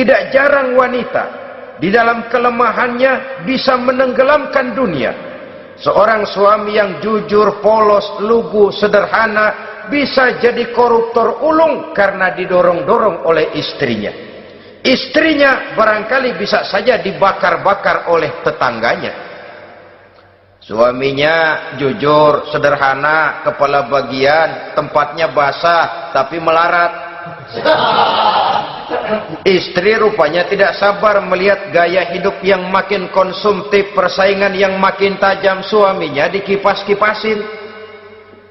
Tidak jarang wanita di dalam kelemahannya bisa menenggelamkan dunia. Seorang suami yang jujur, polos, lugu, sederhana bisa jadi koruptor ulung karena didorong-dorong oleh istrinya. Istrinya barangkali bisa saja dibakar-bakar oleh tetangganya. Suaminya jujur, sederhana, kepala bagian, tempatnya basah tapi melarat. Istri rupanya tidak sabar melihat gaya hidup yang makin konsumtif, persaingan yang makin tajam. Suaminya dikipas-kipasin.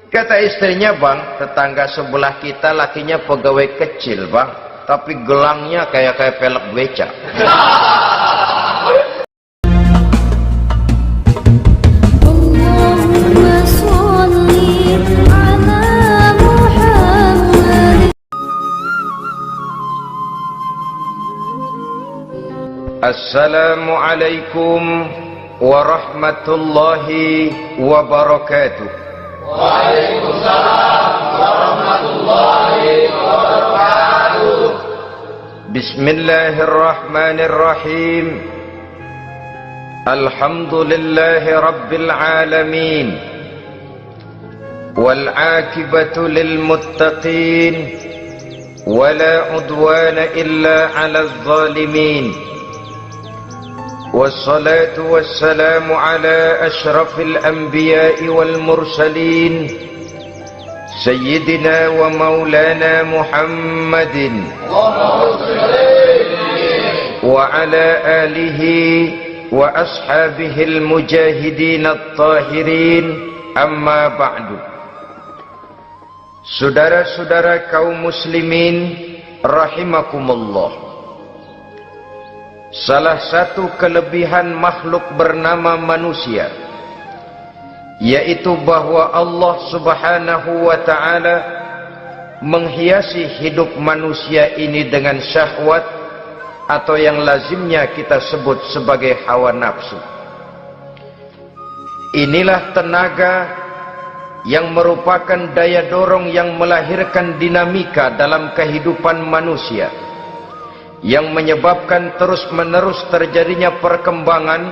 Kata istrinya, "Bang, tetangga sebelah kita lakinya pegawai kecil, Bang, tapi gelangnya kayak pelek beca." Assalamualaikum warahmatullahi wabarakatuh. Waalaikumsalam warahmatullahi wabarakatuh. Bismillahirrahmanirrahim. Alhamdulillahi rabbil alamin. Wal akibatu lil muttaqin. Wala udwana illa 'alal zalimin. والصلاة والسلام على أشرف الأنبياء والمرسلين سيدنا ومولانا محمد وعلى آله وأصحابه المجاهدين الطاهرين أما بعد. Saudara-saudara kaum muslimin rahimakumullah. Salah satu kelebihan makhluk bernama manusia, yaitu bahwa Allah subhanahu wa ta'ala menghiasi hidup manusia ini dengan syahwat, atau yang lazimnya kita sebut sebagai hawa nafsu. Inilah tenaga yang merupakan daya dorong yang melahirkan dinamika dalam kehidupan manusia, yang menyebabkan terus-menerus terjadinya perkembangan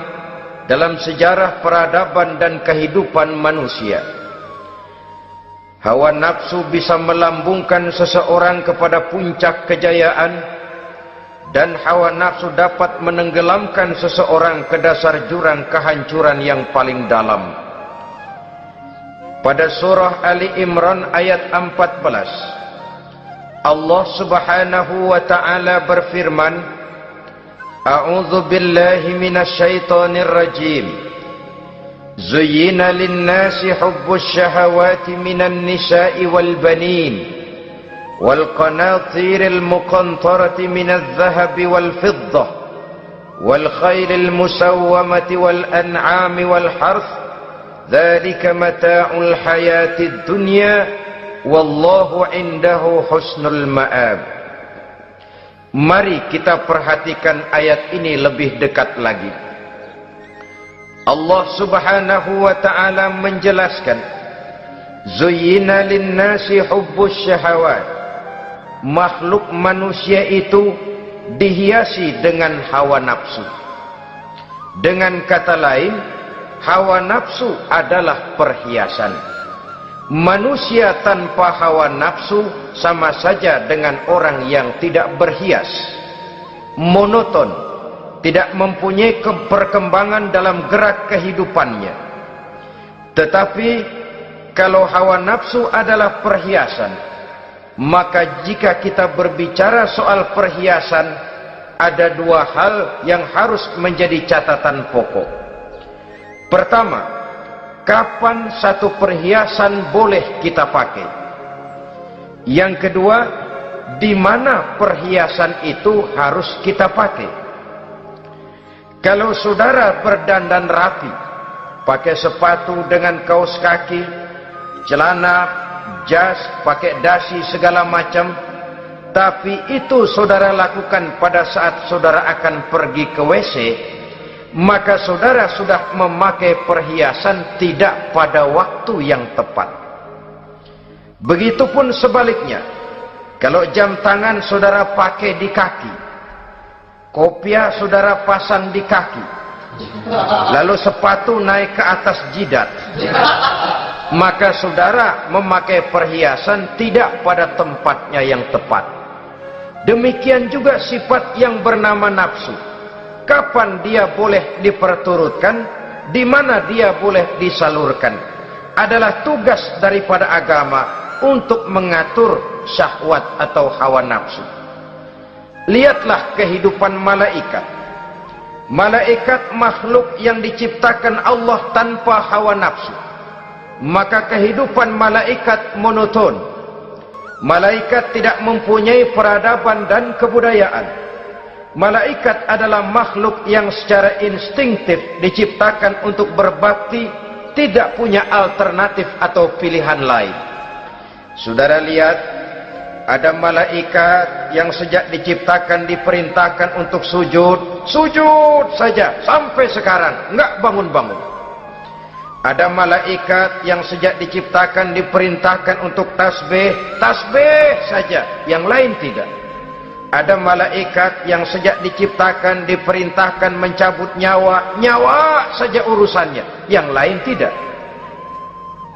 dalam sejarah peradaban dan kehidupan manusia. Hawa nafsu bisa melambungkan seseorang kepada puncak kejayaan, dan hawa nafsu dapat menenggelamkan seseorang ke dasar jurang kehancuran yang paling dalam. Pada surah Ali Imran ayat 14, Allah subhanahu wa ta'ala berfirman, A'udzu billahi minasy syaithanir rajim. Zuyyina lin-nasi hubbus syahawati minan nisa'i wal banin wal qanatiril muqantarati minadh dhahabi wal fiddah wal khailil musawwamati wal an'ami wal harth. Dzalika mata'ul hayatid dunya. Wallahu indahu husnul ma'ab. Mari kita perhatikan ayat ini lebih dekat lagi. Allah subhanahu wa ta'ala menjelaskan, Zuyyina linnasi hubbus syahawat. Makhluk manusia itu dihiasi dengan hawa nafsu. Dengan kata lain, hawa nafsu adalah perhiasan. Manusia tanpa hawa nafsu sama saja dengan orang yang tidak berhias, monoton, tidak mempunyai perkembangan dalam gerak kehidupannya. Tetapi kalau hawa nafsu adalah perhiasan, maka jika kita berbicara soal perhiasan, ada dua hal yang harus menjadi catatan pokok. Pertama, kapan satu perhiasan boleh kita pakai? Yang kedua, di mana perhiasan itu harus kita pakai? Kalau saudara berdandan rapi, pakai sepatu dengan kaos kaki, celana, jas, pakai dasi segala macam, tapi itu saudara lakukan pada saat saudara akan pergi ke WC, maka saudara sudah memakai perhiasan tidak pada waktu yang tepat. Begitupun sebaliknya, kalau jam tangan saudara pakai di kaki, Kopiah saudara pasang di kaki, lalu sepatu naik ke atas jidat, maka saudara memakai perhiasan tidak pada tempatnya yang tepat. Demikian juga sifat yang bernama nafsu. Kapan dia boleh diperturutkan, di mana dia boleh disalurkan, adalah tugas daripada agama untuk mengatur syahwat atau hawa nafsu. Lihatlah kehidupan malaikat. Malaikat makhluk yang diciptakan Allah tanpa hawa nafsu. Maka kehidupan malaikat monoton. Malaikat tidak mempunyai peradaban dan kebudayaan. Malaikat adalah makhluk yang secara instinktif diciptakan untuk berbakti, tidak punya alternatif atau pilihan lain. Saudara lihat, ada malaikat yang sejak diciptakan diperintahkan untuk sujud, sujud saja sampai sekarang enggak bangun-bangun. Ada malaikat yang sejak diciptakan diperintahkan untuk tasbih, tasbih saja, yang lain tidak. Ada malaikat yang sejak diciptakan diperintahkan mencabut nyawa, nyawa saja urusannya, yang lain tidak.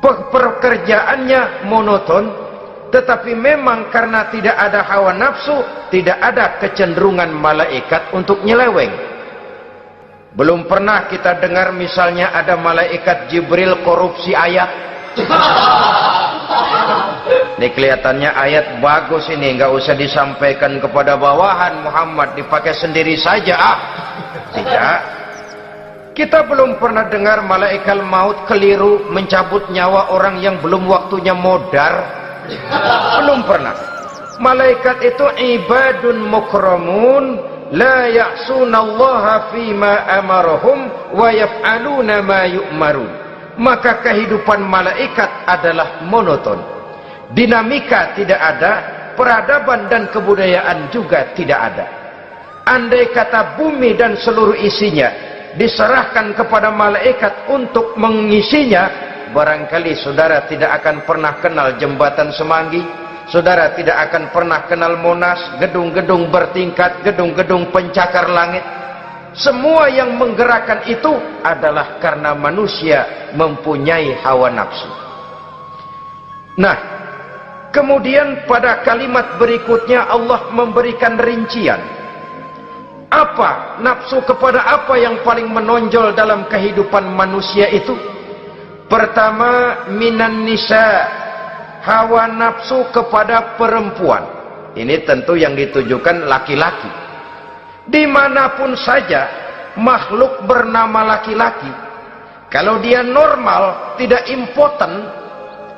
Pekerjaannya monoton, tetapi memang karena tidak ada hawa nafsu, tidak ada kecenderungan malaikat untuk nyeleweng. Belum pernah kita dengar misalnya ada malaikat Jibril korupsi ayat. Ini kelihatannya ayat bagus ini, nggak usah disampaikan kepada bawahan Muhammad, dipakai sendiri saja. Tidak. Kita belum pernah dengar malaikat maut keliru mencabut nyawa orang yang belum waktunya modar. Belum pernah. Malaikat itu ibadun mukramun, la ya'sunallaha fima amarahum wa yaf'aluna ma yu'marun. Maka kehidupan malaikat adalah monoton. Dinamika tidak ada, peradaban dan kebudayaan juga tidak ada. Andai kata bumi dan seluruh isinya diserahkan kepada malaikat untuk mengisinya, barangkali saudara tidak akan pernah kenal jembatan Semanggi, saudara tidak akan pernah kenal Monas, gedung-gedung bertingkat, gedung-gedung pencakar langit. Semua yang menggerakkan itu adalah karena manusia mempunyai hawa nafsu. Nah, kemudian pada kalimat berikutnya Allah memberikan rincian. Apa nafsu kepada apa yang paling menonjol dalam kehidupan manusia itu? Pertama, minan nisa, hawa nafsu kepada perempuan. Ini tentu yang ditujukan laki-laki. Dimanapun saja makhluk bernama laki-laki, kalau dia normal, tidak impoten,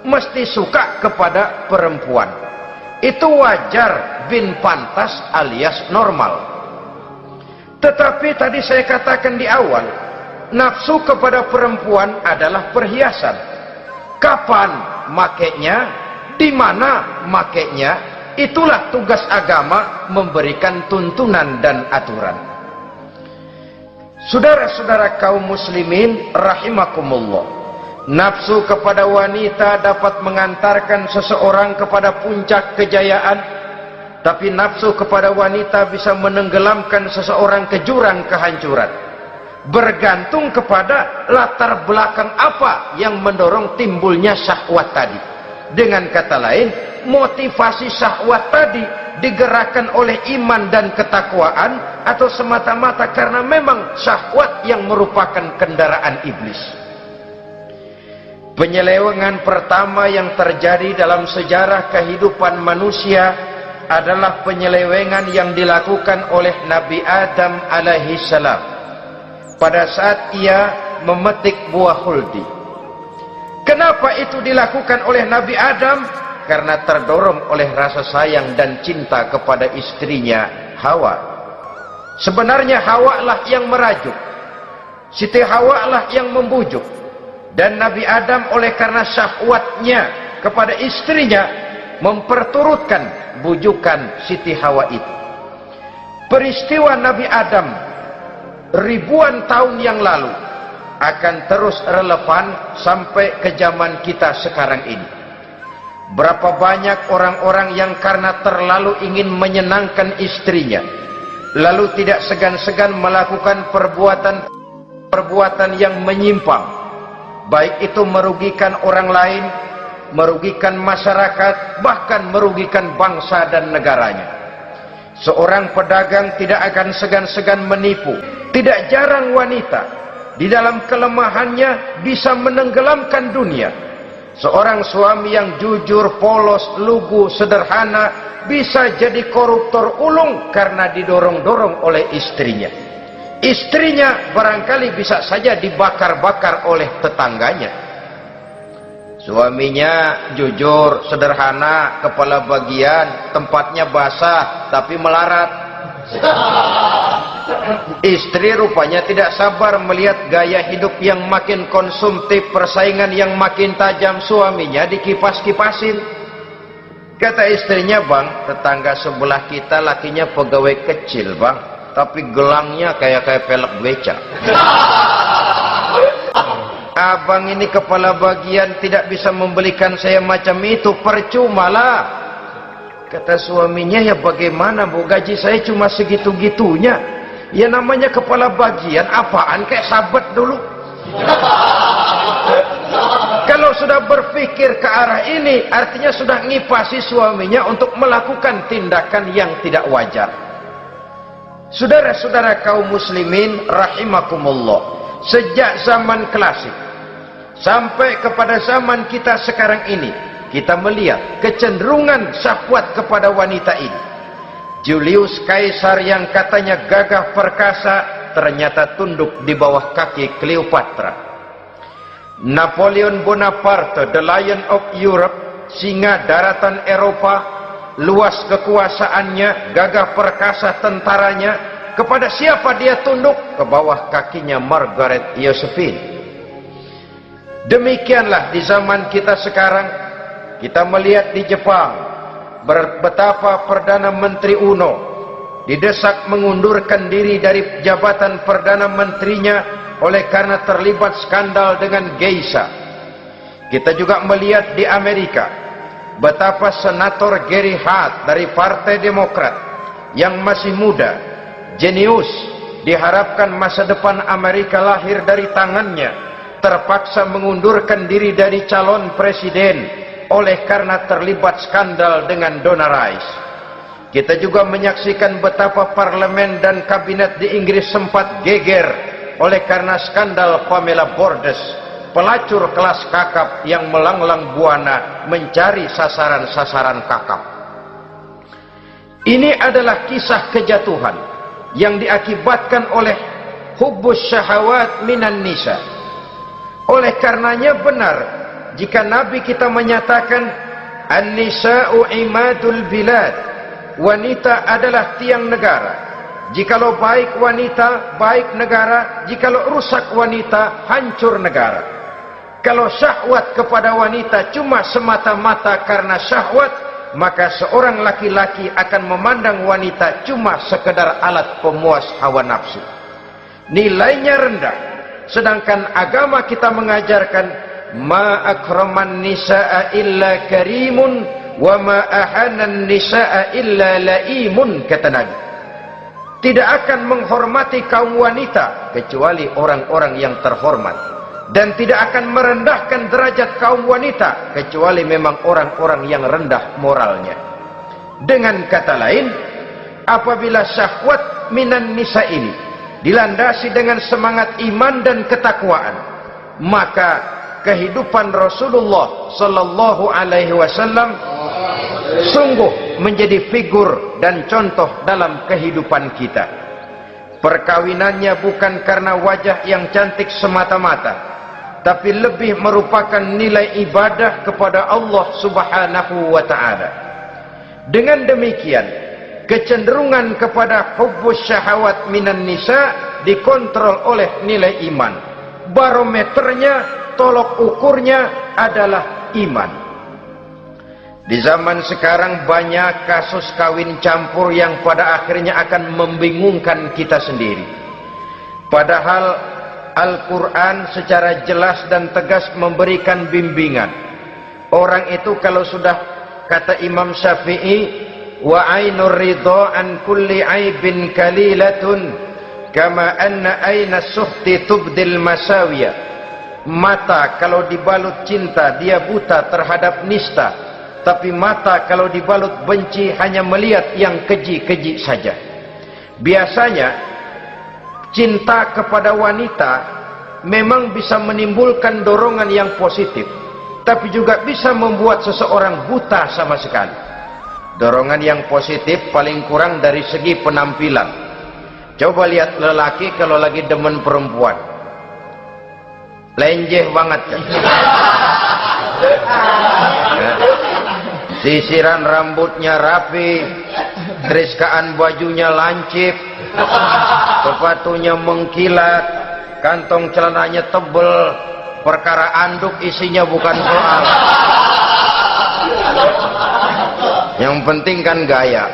mesti suka kepada perempuan. Itu wajar, bin pantas alias normal. Tetapi tadi saya katakan di awal, nafsu kepada perempuan adalah perhiasan. Kapan makainya, di mana makainya, itulah tugas agama memberikan tuntunan dan aturan. Saudara-saudara kaum muslimin rahimakumullah, nafsu kepada wanita dapat mengantarkan seseorang kepada puncak kejayaan, tapi nafsu kepada wanita bisa menenggelamkan seseorang ke jurang kehancuran. Bergantung kepada latar belakang apa yang mendorong timbulnya syahwat tadi. Dengan kata lain, motivasi syahwat tadi digerakkan oleh iman dan ketakwaan, atau semata-mata karena memang syahwat yang merupakan kendaraan iblis. Penyelewengan pertama yang terjadi dalam sejarah kehidupan manusia adalah penyelewengan yang dilakukan oleh Nabi Adam alaihi salam pada saat ia memetik buah huldi. Kenapa itu dilakukan oleh Nabi Adam? Karena terdorong oleh rasa sayang dan cinta kepada istrinya Hawa. Sebenarnya Hawa lah yang merajuk, Siti Hawa lah yang membujuk, dan Nabi Adam oleh karena syahwatnya kepada istrinya memperturutkan bujukan Siti Hawa itu. Peristiwa Nabi Adam ribuan tahun yang lalu akan terus relevan sampai ke zaman kita sekarang ini. Berapa banyak orang-orang yang karena terlalu ingin menyenangkan istrinya, lalu tidak segan-segan melakukan perbuatan yang menyimpang, baik itu merugikan orang lain, merugikan masyarakat, bahkan merugikan bangsa dan negaranya. Seorang pedagang tidak akan segan-segan menipu. Tidak jarang wanita di dalam kelemahannya bisa menenggelamkan dunia. Seorang suami yang jujur, polos, lugu, sederhana bisa jadi koruptor ulung karena didorong-dorong oleh istrinya. Istrinya barangkali bisa saja dibakar-bakar oleh tetangganya. Suaminya jujur, sederhana, kepala bagian, tempatnya basah tapi melarat. Istri rupanya tidak sabar melihat gaya hidup yang makin konsumtif, persaingan yang makin tajam. Suaminya dikipas-kipasin. Kata istrinya, "Bang, tetangga sebelah kita lakinya pegawai kecil, Bang, tapi gelangnya kayak pelek beca. Abang ini kepala bagian tidak bisa membelikan saya macam itu, percumalah." Kata suaminya, "Ya bagaimana Bu, gaji saya cuma segitu-gitunya. Ya namanya kepala bagian, apaan, kayak sahabat dulu." Kalau sudah berpikir ke arah ini, artinya sudah ngipasi suaminya untuk melakukan tindakan yang tidak wajar. Saudara-saudara kaum muslimin rahimakumullah, sejak zaman klasik sampai kepada zaman kita sekarang ini, kita melihat kecenderungan syahwat kepada wanita ini. Julius Caesar yang katanya gagah perkasa ternyata tunduk di bawah kaki Cleopatra. Napoleon Bonaparte, the Lion of Europe, singa daratan Eropa, luas kekuasaannya, gagah perkasa tentaranya, kepada siapa dia tunduk? Ke bawah kakinya Margaret Josephine. Demikianlah di zaman kita sekarang, kita melihat di Jepang betapa Perdana Menteri Uno didesak mengundurkan diri dari jabatan Perdana Menterinya oleh karena terlibat skandal dengan geisha. Kita juga melihat di Amerika betapa Senator Gary Hart dari Partai Demokrat yang masih muda, jenius, diharapkan masa depan Amerika lahir dari tangannya, terpaksa mengundurkan diri dari calon presiden oleh karena terlibat skandal dengan Donna Rice. Kita juga menyaksikan betapa parlemen dan kabinet di Inggris sempat geger oleh karena skandal Pamela Bordes, pelacur kelas kakap yang melanglang buana mencari sasaran-sasaran kakap. Ini adalah kisah kejatuhan yang diakibatkan oleh hubbus syahawat minan nisa. Oleh karenanya benar jika Nabi kita menyatakan an-nisa'u imadul bilad, wanita adalah tiang negara. Jikalau baik wanita, baik negara. Jikalau rusak wanita, hancur negara. Kalau syahwat kepada wanita cuma semata-mata karena syahwat, maka seorang laki-laki akan memandang wanita cuma sekedar alat pemuas hawa nafsu. Nilainya rendah. Sedangkan agama kita mengajarkan ma akraman nisaa illa karimun wa ma ahanan nisaa illa laimun, kata Nabi. Tidak akan menghormati kaum wanita kecuali orang-orang yang terhormat, dan tidak akan merendahkan derajat kaum wanita kecuali memang orang-orang yang rendah moralnya. Dengan kata lain, apabila syahwat minan nisa ini dilandasi dengan semangat iman dan ketakwaan, maka kehidupan Rasulullah sallallahu alaihi wasallam sungguh menjadi figur dan contoh dalam kehidupan kita. Perkawinannya bukan karena wajah yang cantik semata-mata, tapi lebih merupakan nilai ibadah kepada Allah Subhanahu wa ta'ala. Dengan demikian, kecenderungan kepada hubbus syahawat minan nisa dikontrol oleh nilai iman. Barometernya, tolok ukurnya adalah iman. Di zaman sekarang banyak kasus kawin campur yang pada akhirnya akan membingungkan kita sendiri. Padahal Al-Quran secara jelas dan tegas memberikan bimbingan. Orang itu kalau sudah, kata Imam Syafi'i, wa ainur ridha an kulli aibin kalilatun kama anna aina suhti tubdil masawiya. Mata kalau dibalut cinta dia buta terhadap nista, tapi mata kalau dibalut benci hanya melihat yang keji-keji saja. Biasanya cinta kepada wanita memang bisa menimbulkan dorongan yang positif, tapi juga bisa membuat seseorang buta sama sekali. Dorongan yang positif paling kurang dari segi penampilan. Coba lihat lelaki kalau lagi demen perempuan, lenjeh banget kan? Sisiran rambutnya rapi, teriskaan bajunya lancip, sepatunya mengkilat, kantong celananya tebel, perkara anduk isinya bukan soal. Yang penting kan gaya.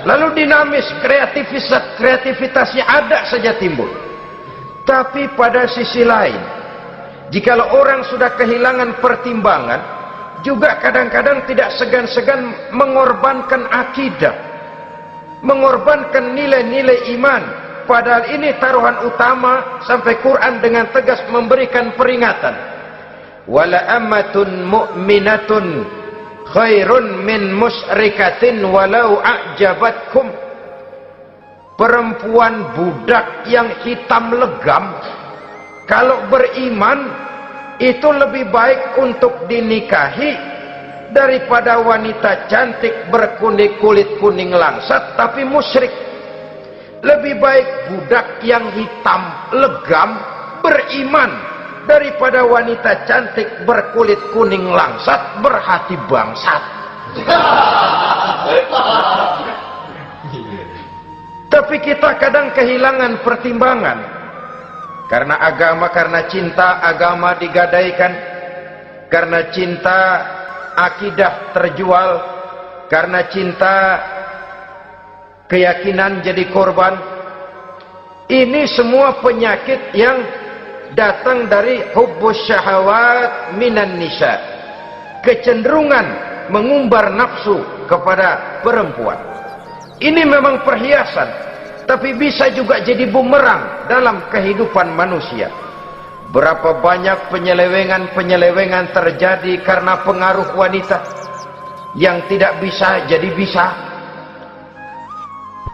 Lalu dinamis, kreativitasnya ada saja timbul. Tapi pada sisi lain, jikalau orang sudah kehilangan pertimbangan, juga kadang-kadang tidak segan-segan mengorbankan akidah, mengorbankan nilai-nilai iman. Padahal ini taruhan utama, sampai Quran dengan tegas memberikan peringatan. Wala ammatun mu'minatun khairun min musyrikatin walau a'jabatkum. Perempuan budak yang hitam legam kalau beriman itu lebih baik untuk dinikahi daripada wanita cantik berkulit kuning langsat tapi musyrik. Lebih baik budak yang hitam legam beriman daripada wanita cantik berkulit kuning langsat berhati bangsat. Tapi kita kadang kehilangan pertimbangan. Karena agama, karena cinta agama digadaikan. Karena cinta akidah terjual. Karena cinta keyakinan jadi korban. Ini semua penyakit yang datang dari hubbus syahawat minan nisa, kecenderungan mengumbar nafsu kepada perempuan. Ini memang perhiasan, tapi bisa juga jadi bumerang dalam kehidupan manusia. Berapa banyak penyelewengan terjadi karena pengaruh wanita yang tidak bisa jadi bisa.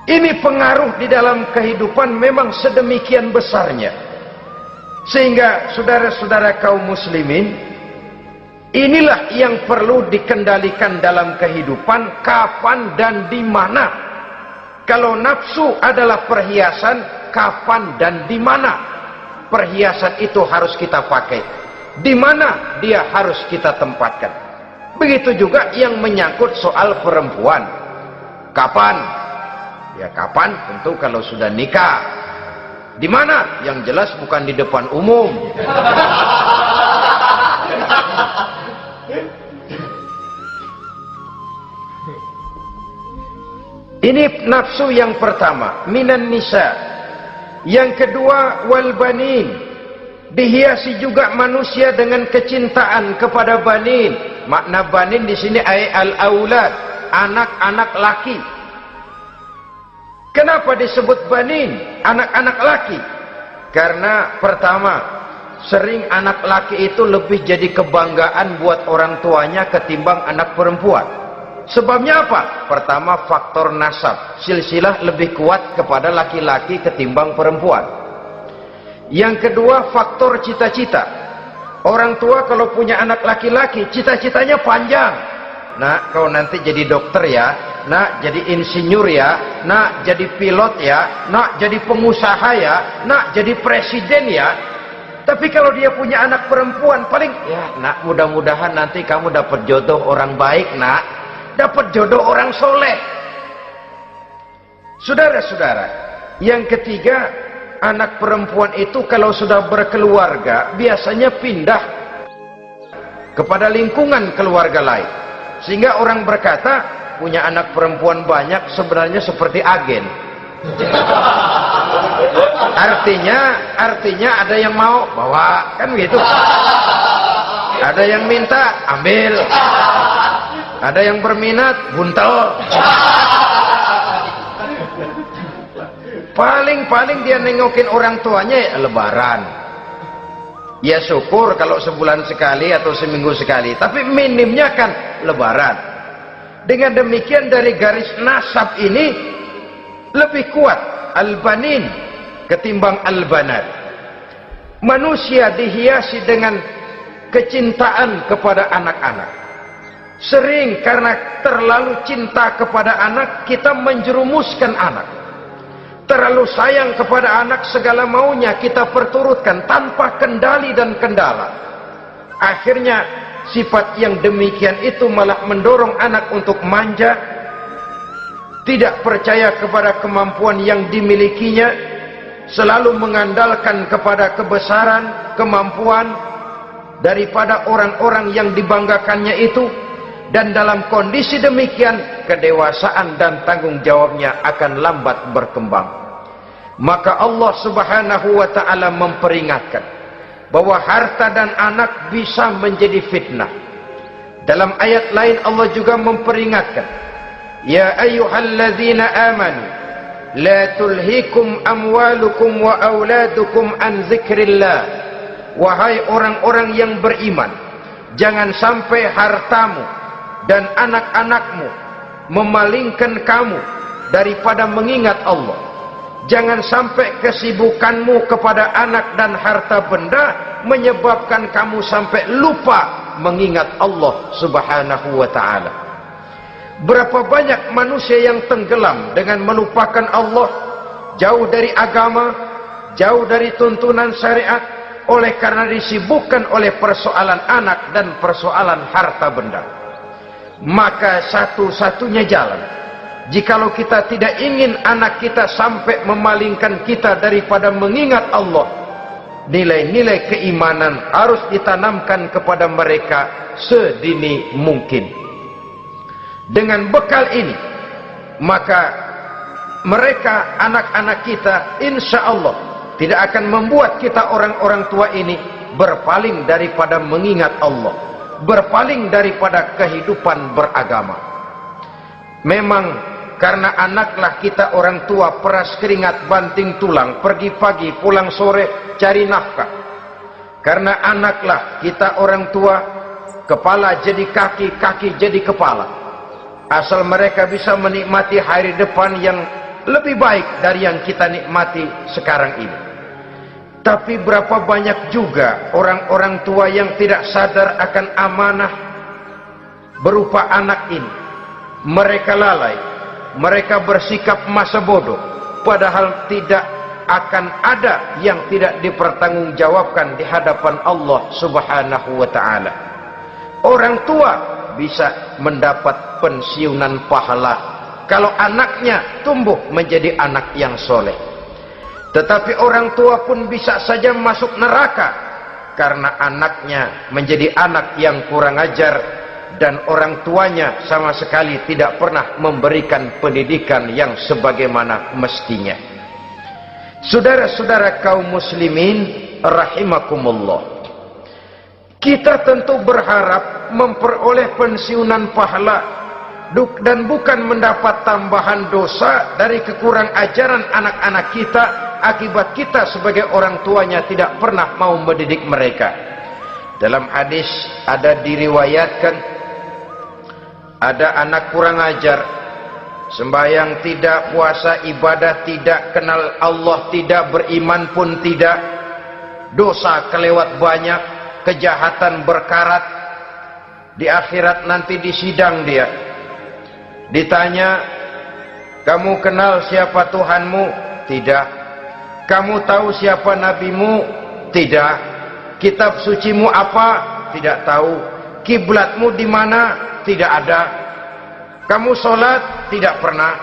Ini pengaruh di dalam kehidupan memang sedemikian besarnya, sehingga saudara-saudara kaum muslimin, inilah yang perlu dikendalikan dalam kehidupan, kapan dan di mana. Kalau nafsu adalah perhiasan, kapan dan di mana perhiasan itu harus kita pakai, di mana dia harus kita tempatkan. Begitu juga yang menyangkut soal perempuan. Kapan? Ya kapan tentu kalau sudah nikah. Di mana? Yang jelas bukan di depan umum. Ini nafsu yang pertama, minan nisa. Yang kedua, wal banin. Dihiasi juga manusia dengan kecintaan kepada banin. Makna banin di sini ay al-aulad, anak-anak laki. Kenapa disebut banin, anak-anak laki? Karena pertama, sering anak laki itu lebih jadi kebanggaan buat orang tuanya ketimbang anak perempuan. Sebabnya apa? Pertama, faktor nasab, silsilah lebih kuat kepada laki-laki ketimbang perempuan. Yang kedua, faktor cita-cita. Orang tua kalau punya anak laki-laki, cita-citanya panjang. Nak, kau nanti jadi dokter ya, nak jadi insinyur ya, nak jadi pilot ya, nak jadi pengusaha ya, nak jadi presiden ya. Tapi kalau dia punya anak perempuan, paling ya nak, mudah-mudahan nanti kamu dapat jodoh orang baik nak, dapat jodoh orang soleh. Saudara-saudara, yang ketiga, anak perempuan itu kalau sudah berkeluarga biasanya pindah kepada lingkungan keluarga lain, sehingga orang berkata punya anak perempuan banyak sebenarnya seperti agen. Artinya ada yang mau bawa, kan gitu. Ada yang minta ambil, Ada yang berminat, buntel. Paling-paling dia nengokin orang tuanya ya lebaran. Ya syukur kalau sebulan sekali atau seminggu sekali, tapi minimnya kan lebaran. Dengan demikian dari garis nasab ini lebih kuat al-banin ketimbang al-banat. Manusia dihiasi dengan kecintaan kepada anak-anak. Sering karena terlalu cinta kepada anak, kita menjerumuskan anak. Terlalu sayang kepada anak, segala maunya kita perturutkan tanpa kendali dan kendala. Akhirnya sifat yang demikian itu malah mendorong anak untuk manja, tidak percaya kepada kemampuan yang dimilikinya, selalu mengandalkan kepada kebesaran, kemampuan daripada orang-orang yang dibanggakannya itu. Dan dalam kondisi demikian, kedewasaan dan tanggung jawabnya akan lambat berkembang. Maka Allah Subhanahu wa ta'ala memperingatkan bahwa harta dan anak bisa menjadi fitnah. Dalam ayat lain Allah juga memperingatkan, ya ayyuhalladzina amanu la tulhikum amwalukum wa auladukum an zikrillah. Wahai orang-orang yang beriman, jangan sampai hartamu dan anak-anakmu memalingkan kamu daripada mengingat Allah. Jangan sampai kesibukanmu kepada anak dan harta benda menyebabkan kamu sampai lupa mengingat Allah Subhanahu wa ta'ala. Berapa banyak manusia yang tenggelam dengan melupakan Allah, jauh dari agama, jauh dari tuntunan syariat, oleh karena disibukkan oleh persoalan anak dan persoalan harta benda. Maka satu-satunya jalan, jikalau kita tidak ingin anak kita sampai memalingkan kita daripada mengingat Allah, nilai-nilai keimanan harus ditanamkan kepada mereka sedini mungkin. Dengan bekal ini, maka mereka, anak-anak kita, insya Allah tidak akan membuat kita orang-orang tua ini berpaling daripada mengingat Allah, berpaling daripada kehidupan beragama. Memang karena anaklah kita orang tua peras keringat banting tulang, pergi pagi pulang sore cari nafkah. Karena anaklah kita orang tua, kepala jadi kaki, kaki jadi kepala. Asal mereka bisa menikmati hari depan yang lebih baik dari yang kita nikmati sekarang ini. Tapi berapa banyak juga orang-orang tua yang tidak sadar akan amanah berupa anak ini. Mereka lalai, mereka bersikap masa bodoh, padahal tidak akan ada yang tidak dipertanggungjawabkan di hadapan Allah Subhanahu wa ta'ala. Orang tua bisa mendapat pensiunan pahala kalau anaknya tumbuh menjadi anak yang soleh. Tetapi orang tua pun bisa saja masuk neraka karena anaknya menjadi anak yang kurang ajar dan orang tuanya sama sekali tidak pernah memberikan pendidikan yang sebagaimana mestinya. Saudara-saudara kaum muslimin rahimakumullah, kita tentu berharap memperoleh pensiunan pahala dan bukan mendapat tambahan dosa dari kekurang ajaran anak-anak kita akibat kita sebagai orang tuanya tidak pernah mau mendidik mereka. Dalam hadis ada diriwayatkan, ada anak kurang ajar, sembahyang tidak, puasa ibadah tidak, kenal Allah tidak, beriman pun tidak, dosa kelewat banyak, kejahatan berkarat. Di akhirat nanti disidang dia, ditanya, kamu kenal siapa Tuhanmu? Tidak. Kamu tahu siapa nabimu? Tidak. Kitab sucimu apa? Tidak tahu. Kiblatmu di mana? Tidak ada. Kamu sholat? Tidak pernah.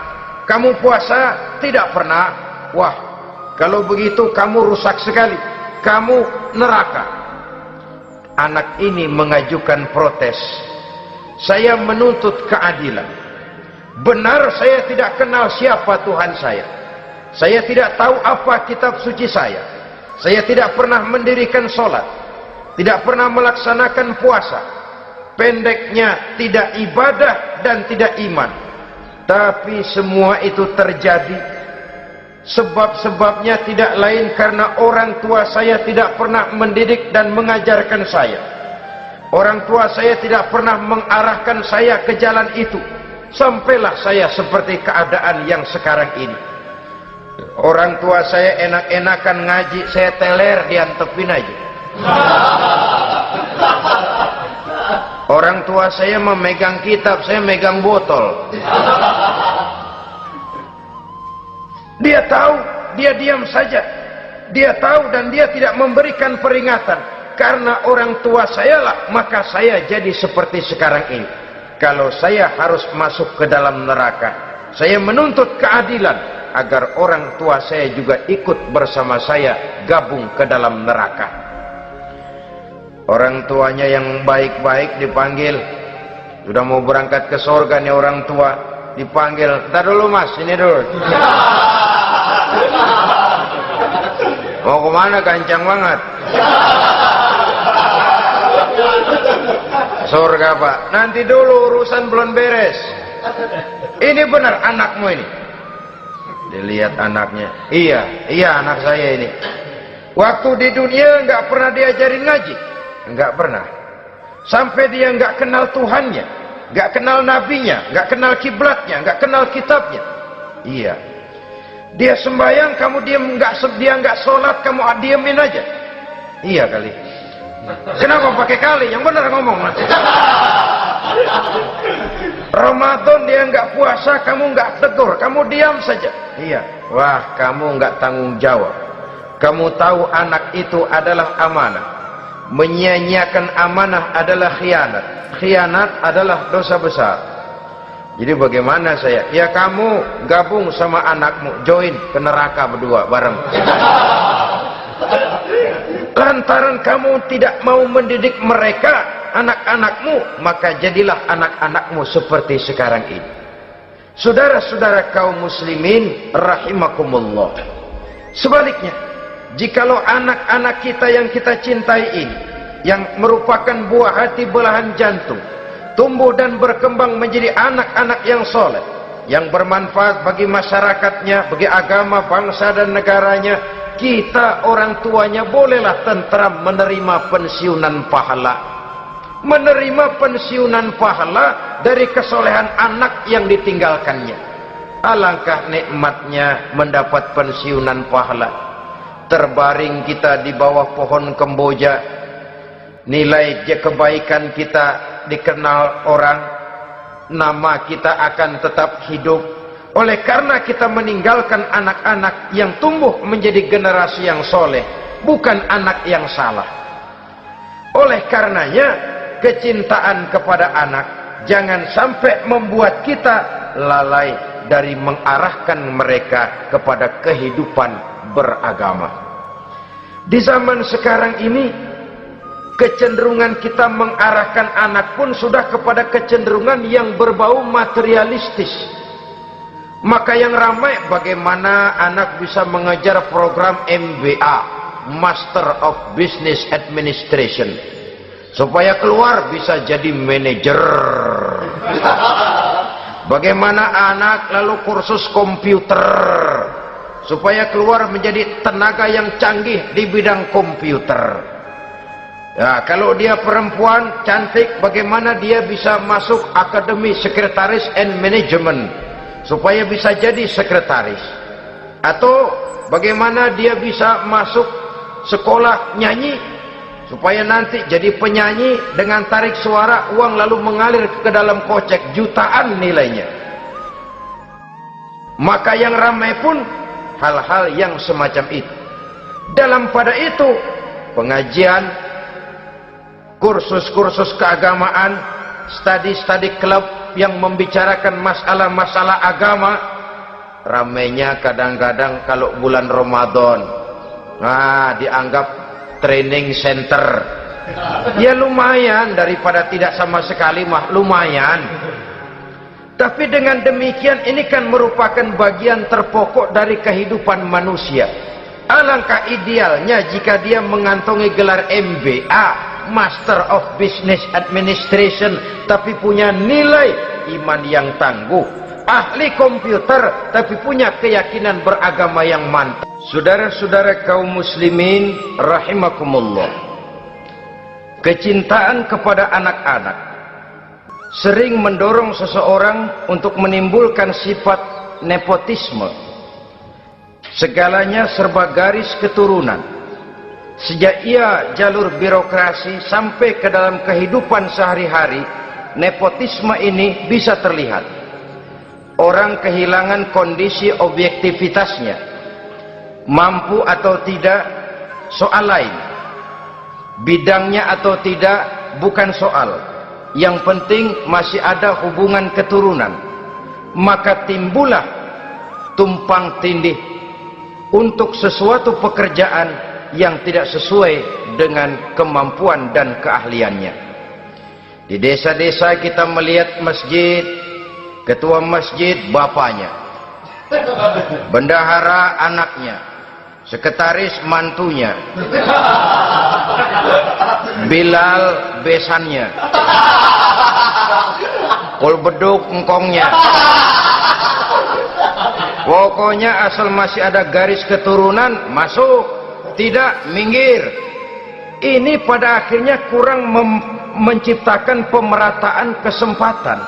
Kamu puasa? Tidak pernah. Wah, kalau begitu kamu rusak sekali, kamu neraka. Anak ini mengajukan protes. Saya menuntut keadilan. Benar saya tidak kenal siapa Tuhan saya. Saya tidak tahu apa kitab suci saya. Saya tidak pernah mendirikan sholat, tidak pernah melaksanakan puasa. pendeknya tidak ibadah dan tidak iman. Tapi semua itu terjadi sebab-sebabnya tidak lain karena orang tua saya tidak pernah mendidik dan mengajarkan saya. Orang tua saya tidak pernah mengarahkan saya ke jalan itu. Sampailah saya seperti keadaan yang sekarang ini. Orang tua saya enak-enakan ngaji, saya teler diantepin aja. Orang tua saya memegang kitab, saya megang botol. Dia tahu, dia diam saja. Dia tahu dan dia tidak memberikan peringatan. Karena orang tua saya lah, maka saya jadi seperti sekarang ini. Kalau saya harus masuk ke dalam neraka, saya menuntut keadilan agar orang tua saya juga ikut bersama saya gabung ke dalam neraka. Orang tuanya yang baik-baik dipanggil, sudah mau berangkat ke surga nih orang tua, dipanggil, "Ntar dulu mas, ini dulu." Mau kemana, kencang banget? Surga pak, nanti dulu urusan belum beres. Ini benar anakmu ini? Dilihat anaknya, iya anak saya ini. Waktu di dunia nggak pernah diajarin ngaji, nggak pernah. Sampai dia nggak kenal Tuhannya, nggak kenal nabinya, nggak kenal kiblatnya, nggak kenal kitabnya. Iya. Dia sembahyang, kamu diam, dia nggak sholat, kamu diemin aja. Iya kali. Kenapa pakai kali? Yang benar ngomong. Ramadan dia nggak puasa, kamu nggak tegur, kamu diam saja. Iya. Wah, kamu nggak tanggung jawab. Kamu tahu anak itu adalah amanah. Menyia-nyiakan amanah adalah khianat. Khianat adalah dosa besar. Jadi bagaimana saya? Ya kamu gabung sama anakmu, join ke neraka berdua bareng. Lantaran kamu tidak mau mendidik mereka, anak-anakmu, maka jadilah anak-anakmu seperti sekarang ini. Saudara-saudara kaum muslimin rahimakumullah. Sebaliknya, jikalau anak-anak kita yang kita cintai ini, yang merupakan buah hati belahan jantung, tumbuh dan berkembang menjadi anak-anak yang soleh, yang bermanfaat bagi masyarakatnya, bagi agama, bangsa dan negaranya, kita orang tuanya bolehlah tentram menerima pensiunan pahala. Menerima pensiunan pahala dari kesolehan anak yang ditinggalkannya. Alangkah nikmatnya mendapat pensiunan pahala. Terbaring kita di bawah pohon kemboja, nilai kebaikan kita dikenal orang, nama kita akan tetap hidup. Oleh karena kita meninggalkan anak-anak yang tumbuh menjadi generasi yang soleh, bukan anak yang salah. Oleh karenanya, kecintaan kepada anak jangan sampai membuat kita lalai dari mengarahkan mereka kepada kehidupan beragama. Di zaman sekarang ini, kecenderungan kita mengarahkan anak pun sudah kepada kecenderungan yang berbau materialistis. Maka yang ramai bagaimana anak bisa mengejar program MBA, Master of Business Administration, supaya keluar bisa jadi manajer. Bagaimana anak lalu kursus komputer, supaya keluar menjadi tenaga yang canggih di bidang komputer. Ya, kalau dia perempuan cantik, bagaimana dia bisa masuk Akademi Sekretaris and Management, supaya bisa jadi sekretaris. Atau bagaimana dia bisa masuk sekolah nyanyi, supaya nanti jadi penyanyi dengan tarik suara, uang lalu mengalir ke dalam kocek jutaan nilainya. Maka yang ramai pun hal-hal yang semacam itu. Dalam pada itu, pengajian, kursus-kursus keagamaan, studi-studi klub yang membicarakan masalah-masalah agama, ramainya kadang-kadang kalau bulan Ramadan, dianggap training center. Ya lumayan, daripada tidak sama sekali mah lumayan. Tapi dengan demikian ini kan merupakan bagian terpokok dari kehidupan manusia. Alangkah idealnya jika dia mengantongi gelar MBA, Master of Business Administration, tapi punya nilai iman yang tangguh. Ahli komputer, tapi punya keyakinan beragama yang mantap. Saudara-saudara kaum muslimin rahimakumullah, kecintaan kepada anak-anak sering mendorong seseorang untuk menimbulkan sifat nepotisme. Segalanya serba garis keturunan. Sejak ia jalur birokrasi sampai ke dalam kehidupan sehari-hari, nepotisme ini bisa terlihat. Orang kehilangan kondisi objektivitasnya. Mampu atau tidak soal lain. Bidangnya atau tidak bukan soal. Yang penting masih ada hubungan keturunan. Maka timbullah tumpang tindih untuk sesuatu pekerjaan yang tidak sesuai dengan kemampuan dan keahliannya. Di desa-desa kita melihat masjid, ketua masjid bapaknya, bendahara anaknya, sekretaris mantunya, Bilal besannya, kol beduk engkongnya. Pokoknya asal masih ada garis keturunan, masuk, tidak minggir. Ini pada akhirnya kurang menciptakan pemerataan kesempatan.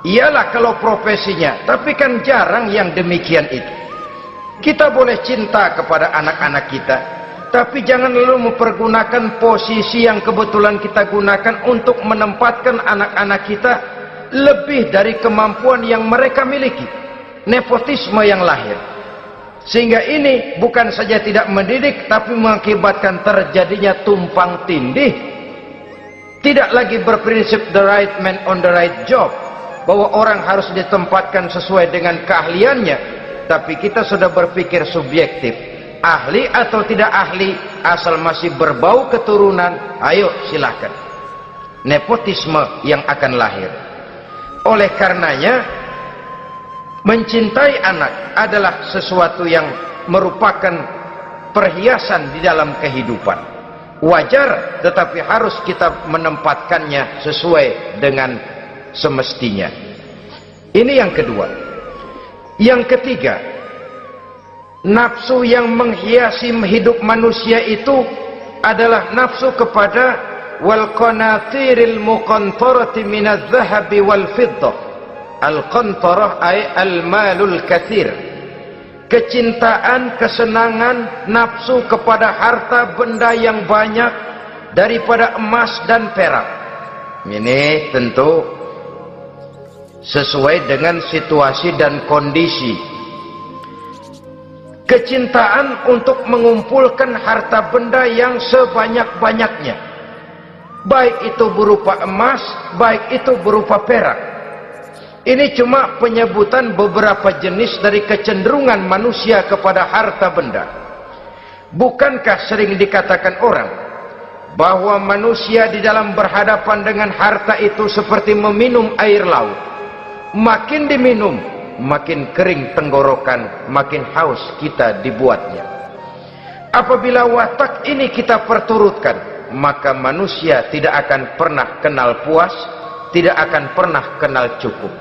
Iyalah kalau profesinya, tapi kan jarang yang demikian itu. Kita boleh cinta kepada anak-anak kita, tapi jangan lalu mempergunakan posisi yang kebetulan kita gunakan untuk menempatkan anak-anak kita lebih dari kemampuan yang mereka miliki. Nepotisme yang lahir, sehingga ini bukan saja tidak mendidik, tapi mengakibatkan terjadinya tumpang tindih. Tidak lagi berprinsip the right man on the right job, bahwa orang harus ditempatkan sesuai dengan keahliannya, tapi kita sudah berpikir subjektif, ahli atau tidak ahli, asal masih berbau keturunan, ayo silahkan. Nepotisme yang akan lahir. Oleh karenanya, mencintai anak adalah sesuatu yang merupakan perhiasan di dalam kehidupan. Wajar, tetapi harus kita menempatkannya sesuai dengan semestinya. Ini yang kedua. Yang ketiga, nafsu yang menghiasi hidup manusia itu adalah nafsu kepada wal qanatiril muqantarati minadh dhahabi wal fiddah. Al-qantarah ay al-malul katsir. Kecintaan, kesenangan, nafsu kepada harta benda yang banyak daripada emas dan perak. Ini tentu sesuai dengan situasi dan kondisi. Kecintaan untuk mengumpulkan harta benda yang sebanyak-banyaknya, baik itu berupa emas, baik itu berupa perak. Ini cuma penyebutan beberapa jenis dari kecenderungan manusia kepada harta benda. Bukankah sering dikatakan orang bahwa manusia di dalam berhadapan dengan harta itu seperti meminum air laut. Makin diminum, makin kering tenggorokan, makin haus kita dibuatnya. Apabila watak ini kita perturutkan, maka manusia tidak akan pernah kenal puas, tidak akan pernah kenal cukup.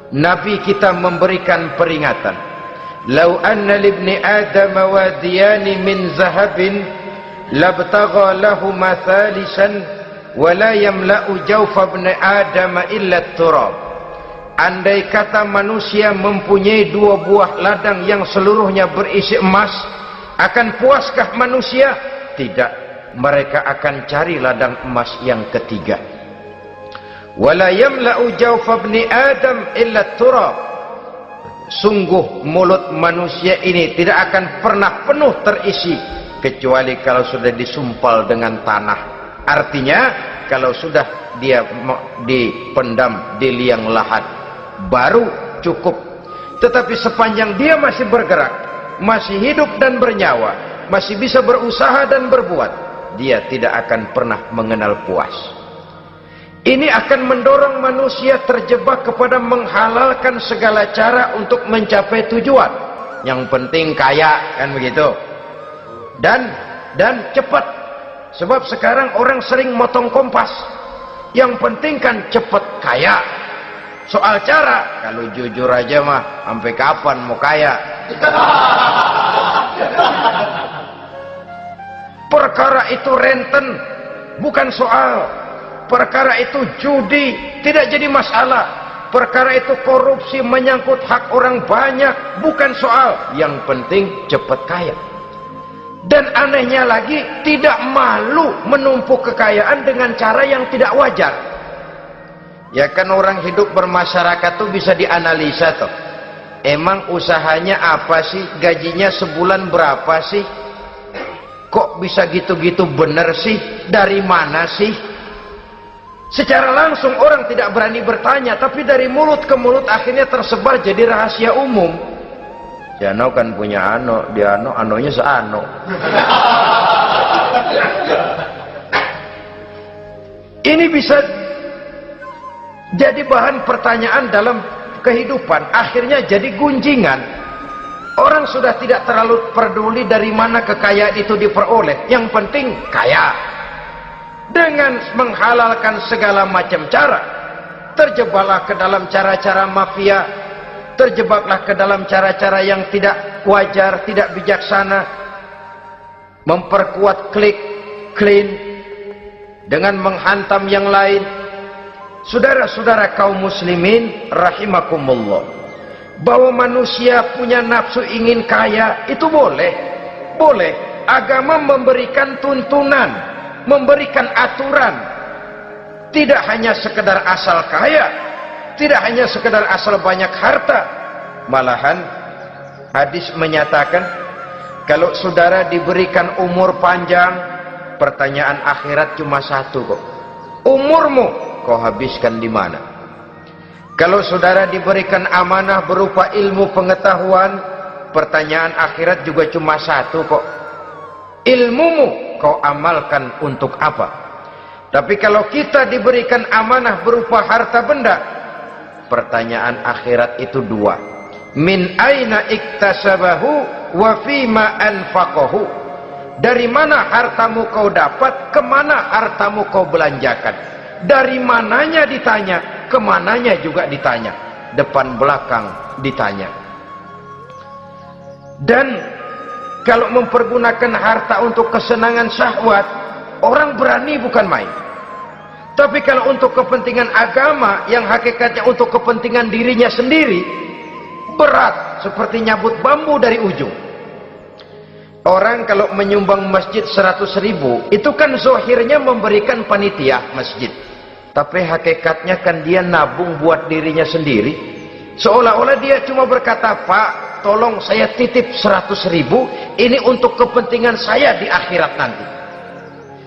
Nabi kita memberikan peringatan, "Lau anna libni Adam wadiyani min zahabin labtagha lahuma thalisan wa la yamla'u jawfa ibni Adam illa turab." Andai kata manusia mempunyai dua buah ladang yang seluruhnya berisi emas, akan puaskah manusia? Tidak, mereka akan cari ladang emas yang ketiga. Wala yamla'u jawfa ibni Adam illa turab. Sungguh mulut manusia ini tidak akan pernah penuh terisi kecuali kalau sudah disumpal dengan tanah. Artinya kalau sudah dia dipendam di liang lahat baru cukup. Tetapi sepanjang dia masih bergerak, masih hidup dan bernyawa, masih bisa berusaha dan berbuat, dia tidak akan pernah mengenal puas. Ini akan mendorong manusia terjebak kepada menghalalkan segala cara untuk mencapai tujuan. Yang penting kaya, kan begitu. Dan cepat. Sebab sekarang orang sering motong kompas. Yang penting kan cepet kaya. Soal cara, kalau jujur aja mah, sampai kapan mau kaya? Perkara itu renten, bukan soal. Perkara itu judi, tidak jadi masalah. Perkara itu korupsi, menyangkut hak orang banyak, bukan soal. Yang penting cepet kaya. Dan anehnya lagi, tidak malu menumpuk kekayaan dengan cara yang tidak wajar. Ya kan orang hidup bermasyarakat tuh bisa dianalisa toh. Emang usahanya apa sih? Gajinya sebulan berapa sih? Kok bisa gitu-gitu bener sih? Dari mana sih? Secara langsung orang tidak berani bertanya, tapi dari mulut ke mulut akhirnya tersebar jadi rahasia umum. Si Ano kan punya Ano, dia Anonya seano. Ini bisa jadi bahan pertanyaan dalam kehidupan, akhirnya jadi gunjingan. Orang sudah tidak terlalu peduli dari mana kekayaan itu diperoleh, yang penting kaya. Dengan menghalalkan segala macam cara, terjebaklah ke dalam cara-cara mafia, terjebaklah ke dalam cara-cara yang tidak wajar, tidak bijaksana, memperkuat klik, clean, dengan menghantam yang lain. Saudara-saudara kaum muslimin rahimakumullah, bahwa manusia punya nafsu ingin kaya itu boleh. Agama memberikan tuntunan, memberikan aturan. Tidak hanya sekedar asal kaya, tidak hanya sekedar asal banyak harta. Malahan hadis menyatakan, kalau saudara diberikan umur panjang, pertanyaan akhirat cuma satu kok. Umurmu kau habiskan di mana? Kalau saudara diberikan amanah berupa ilmu pengetahuan, pertanyaan akhirat juga cuma satu kok. Ilmumu kau amalkan untuk apa? Tapi kalau kita diberikan amanah berupa harta benda, pertanyaan akhirat itu dua. Min aina iktasabahu wa fima anfaqahu. Dari mana hartamu kau dapat, kemana hartamu kau belanjakan. Dari mananya ditanya, kemananya juga ditanya. Depan belakang ditanya. Dan kalau mempergunakan harta untuk kesenangan syahwat, orang berani bukan main. Tapi kalau untuk kepentingan agama, yang hakikatnya untuk kepentingan dirinya sendiri, berat seperti nyabut bambu dari ujung. Orang kalau menyumbang masjid 100.000, itu kan zohirnya memberikan panitia masjid. Tapi hakikatnya kan dia nabung buat dirinya sendiri. Seolah-olah dia cuma berkata, Pak, tolong saya titip 100.000, ini untuk kepentingan saya di akhirat nanti.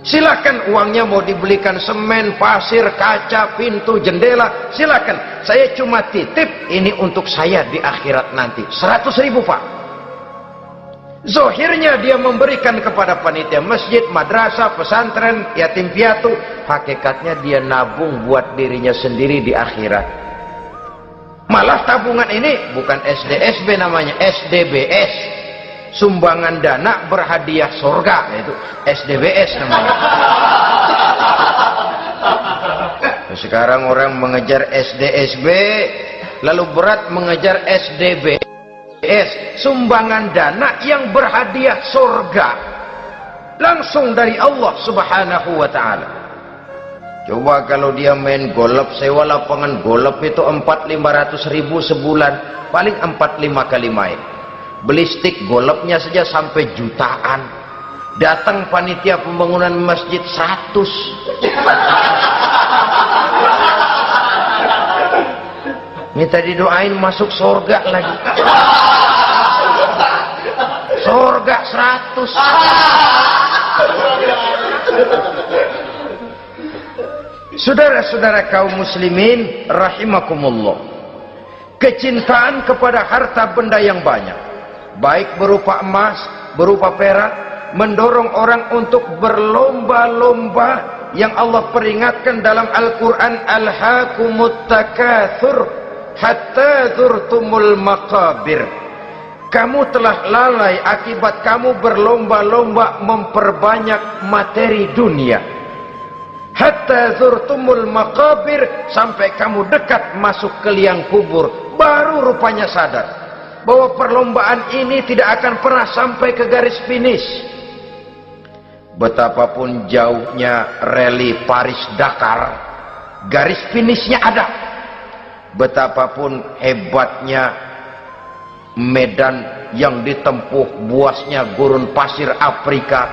Silakan uangnya mau dibelikan semen, pasir, kaca, pintu, jendela, silakan. Saya cuma titip ini untuk saya di akhirat nanti. 100.000 Pak. Zohirnya dia memberikan kepada panitia masjid, madrasah, pesantren, yatim piatu. Hakikatnya dia nabung buat dirinya sendiri di akhirat. Malah tabungan ini bukan SDSB namanya, SDBS. Sumbangan dana berhadiah surga, itu SDBS namanya. Sekarang orang mengejar SDSB, lalu berat mengejar SDBS, sumbangan dana yang berhadiah surga langsung dari Allah Subhanahu wa ta'ala. Coba kalau dia main golf, sewa lapangan golf itu 400-500 ribu sebulan, paling 4-5 kali main. Beli stick golfnya saja sampai jutaan. Datang panitia pembangunan masjid 100. Minta didoain masuk surga lagi. Surga 100. Saudara-saudara kaum muslimin rahimakumullah, kecintaan kepada harta benda yang banyak, baik berupa emas, berupa perak, mendorong orang untuk berlomba-lomba yang Allah peringatkan dalam Al-Quran, alhaakumut takatsur hatta zurtumul maqabir. Kamu telah lalai akibat kamu berlomba-lomba memperbanyak materi dunia. Hatta zurtumul maqabir, sampai kamu dekat masuk ke liang kubur, baru rupanya sadar bahwa perlombaan ini tidak akan pernah sampai ke garis finish. Betapapun jauhnya rally Paris-Dakar, garis finishnya ada. Betapapun hebatnya medan yang ditempuh, buasnya gurun pasir Afrika,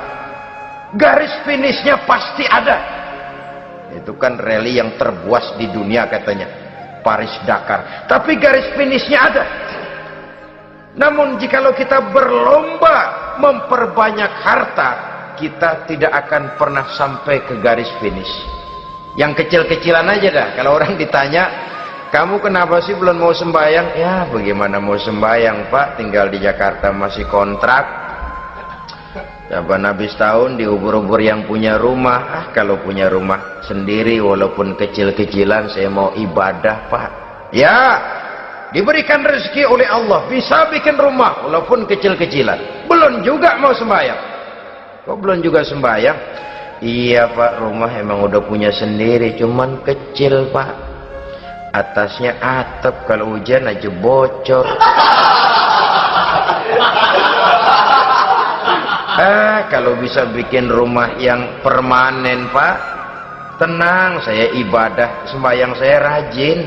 garis finishnya pasti ada. Itu kan rally yang terbuas di dunia katanya, Paris-Dakar, tapi garis finishnya ada. Namun jikalau kita berlomba memperbanyak harta, kita tidak akan pernah sampai ke garis finish. Yang kecil-kecilan aja dah. Kalau orang ditanya, kamu kenapa sih belum mau sembahyang? Ya bagaimana mau sembahyang Pak, tinggal di Jakarta masih kontrak. Kapan habis tahun diubur-ubur yang punya rumah. Kalau punya rumah sendiri walaupun kecil-kecilan, saya mau ibadah Pak. Ya, diberikan rezeki oleh Allah, bisa bikin rumah walaupun kecil-kecilan, belum juga mau sembahyang. Kok belum juga sembahyang? Iya Pak, rumah emang udah punya sendiri, cuman kecil Pak, atasnya atap, kalau hujan aja bocor. Kalau bisa bikin rumah yang permanen Pak, tenang, saya ibadah, sembahyang saya rajin.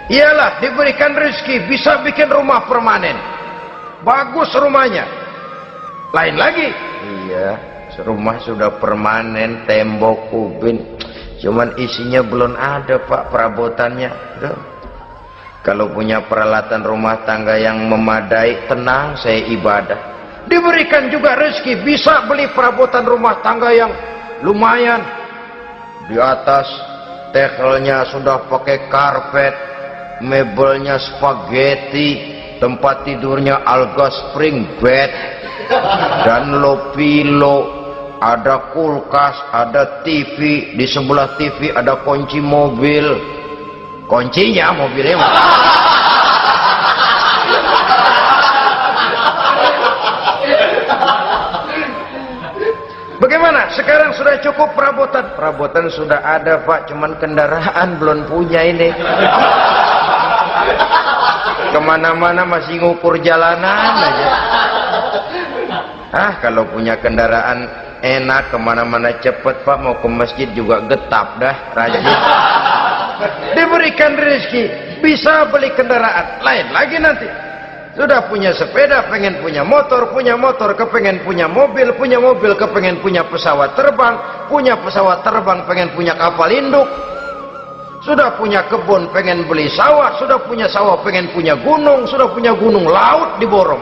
Iyalah, diberikan rezeki bisa bikin rumah permanen, bagus rumahnya. Lain lagi, iya, rumah sudah permanen, tembok, ubin, cuman isinya belum ada Pak, perabotannya. Duh. Kalau punya peralatan rumah tangga yang memadai, tenang, saya ibadah. Diberikan juga rezeki bisa beli perabotan rumah tangga yang lumayan. Di atas tekelnya sudah pakai karpet, mebelnya spaghetti, tempat tidurnya alga spring bed dan low pillow, ada kulkas, ada TV, di sebelah TV ada kunci mobil, kuncinya mobilnya. Bagaimana? Sekarang sudah cukup perabotan? Perabotan sudah ada Pak, cuman kendaraan belum punya ini. Kemana-mana masih ngukur jalanan aja. Kalau punya kendaraan enak, kemana-mana cepet Pak, mau ke masjid juga getap dah, rajin. Diberikan rezeki bisa beli kendaraan. Lain lagi nanti, sudah punya sepeda, pengen punya motor, kepengen punya mobil, kepengen punya pesawat terbang, pengen punya kapal induk. Sudah punya kebun, pengen beli sawah, sudah punya sawah, pengen punya gunung, sudah punya gunung, laut diborong.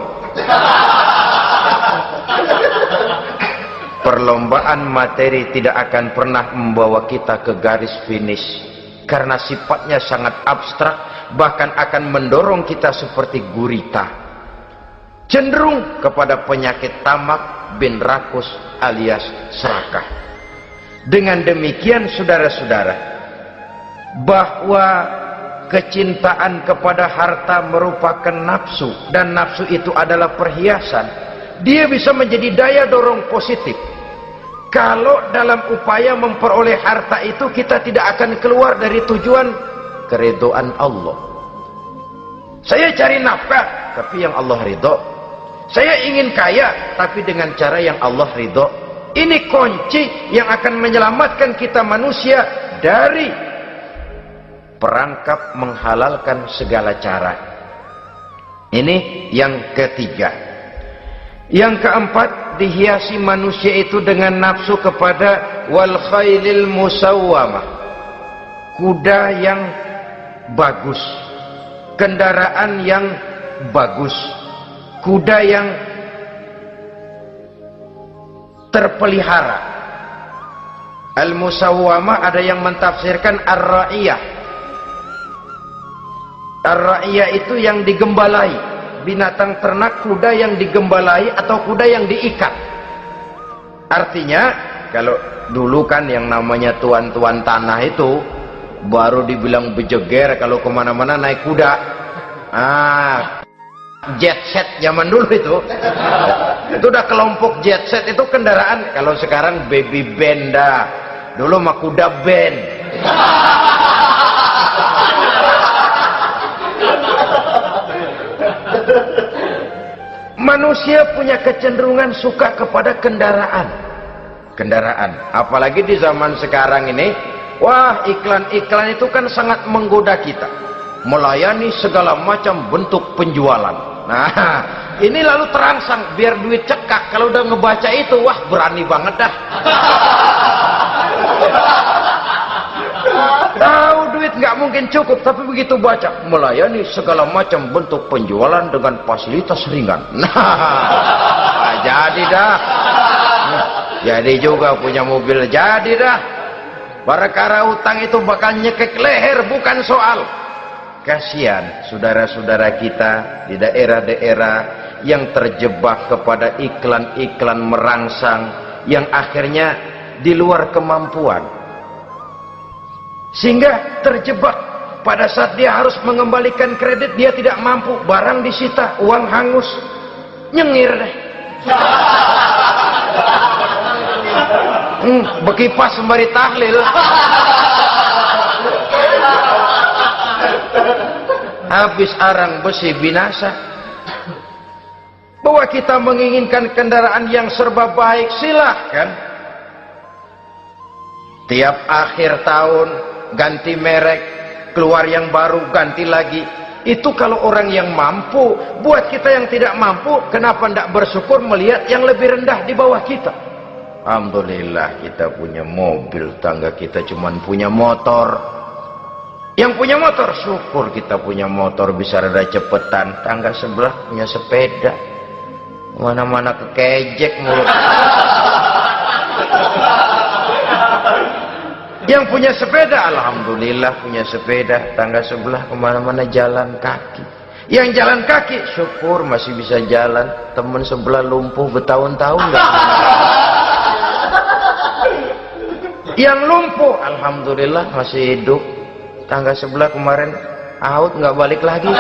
Perlombaan materi tidak akan pernah membawa kita ke garis finish, karena sifatnya sangat abstrak, bahkan akan mendorong kita seperti gurita, cenderung kepada penyakit tamak bin rakus alias serakah. Dengan demikian saudara-saudara, bahwa kecintaan kepada harta merupakan nafsu, dan nafsu itu adalah perhiasan. Dia bisa menjadi daya dorong positif. Kalau dalam upaya memperoleh harta itu kita tidak akan keluar dari tujuan keridhaan Allah. Saya cari nafkah, tapi yang Allah ridho. Saya ingin kaya, tapi dengan cara yang Allah ridho. Ini kunci yang akan menyelamatkan kita manusia dari perangkap menghalalkan segala cara. Ini yang ketiga. Yang keempat, dihiasi manusia itu dengan nafsu kepada wal khailil musawwamah, kuda yang bagus, kendaraan yang bagus, kuda yang terpelihara. Al-musawwamah ada yang mentafsirkan ar-ra'iyah. Ar-ra'iyah itu yang digembalai, binatang ternak, kuda yang digembalai atau kuda yang diikat. Artinya, kalau dulu kan yang namanya tuan-tuan tanah itu baru dibilang bejeger kalau kemana-mana naik kuda. jet set zaman dulu itu udah kelompok jet set itu kendaraan. Kalau sekarang baby benda, dulu mah kuda band. Manusia punya kecenderungan suka kepada kendaraan, apalagi di zaman sekarang ini. Wah, iklan-iklan itu kan sangat menggoda kita, melayani segala macam bentuk penjualan. Nah, ini lalu terangsang biar duit cekak. Kalau udah ngebaca itu, wah berani banget dah. Tahu duit nggak mungkin cukup, tapi begitu baca melayani segala macam bentuk penjualan dengan fasilitas ringan. Nah, jadi dah. Jadi juga punya mobil, jadi dah. Perkara utang itu bakal nyekek leher, bukan soal. Kasihan saudara-saudara kita di daerah-daerah yang terjebak kepada iklan-iklan merangsang yang akhirnya di luar kemampuan, sehingga terjebak. Pada saat dia harus mengembalikan kredit, dia tidak mampu, barang disita, uang hangus, nyengir deh. Bekipas sembari tahlil. Habis arang besi binasa. Bahwa kita menginginkan kendaraan yang serba baik, silahkan. Tiap akhir tahun ganti merek, keluar yang baru, ganti lagi. Itu kalau orang yang mampu. Buat kita yang tidak mampu, kenapa tidak bersyukur melihat yang lebih rendah di bawah kita? Alhamdulillah kita punya mobil, tangga kita cuman punya motor. Yang punya motor, syukur kita punya motor bisa rada cepetan. Tangga sebelah punya sepeda, mana-mana kekejek mulut. Yang punya sepeda, alhamdulillah punya sepeda. Tangga sebelah kemana-mana jalan kaki. Yang jalan kaki, syukur masih bisa jalan. Temen sebelah lumpuh bertahun-tahun nggak. Yang lumpuh, alhamdulillah masih hidup. Tangga sebelah kemarin out, nggak balik lagi.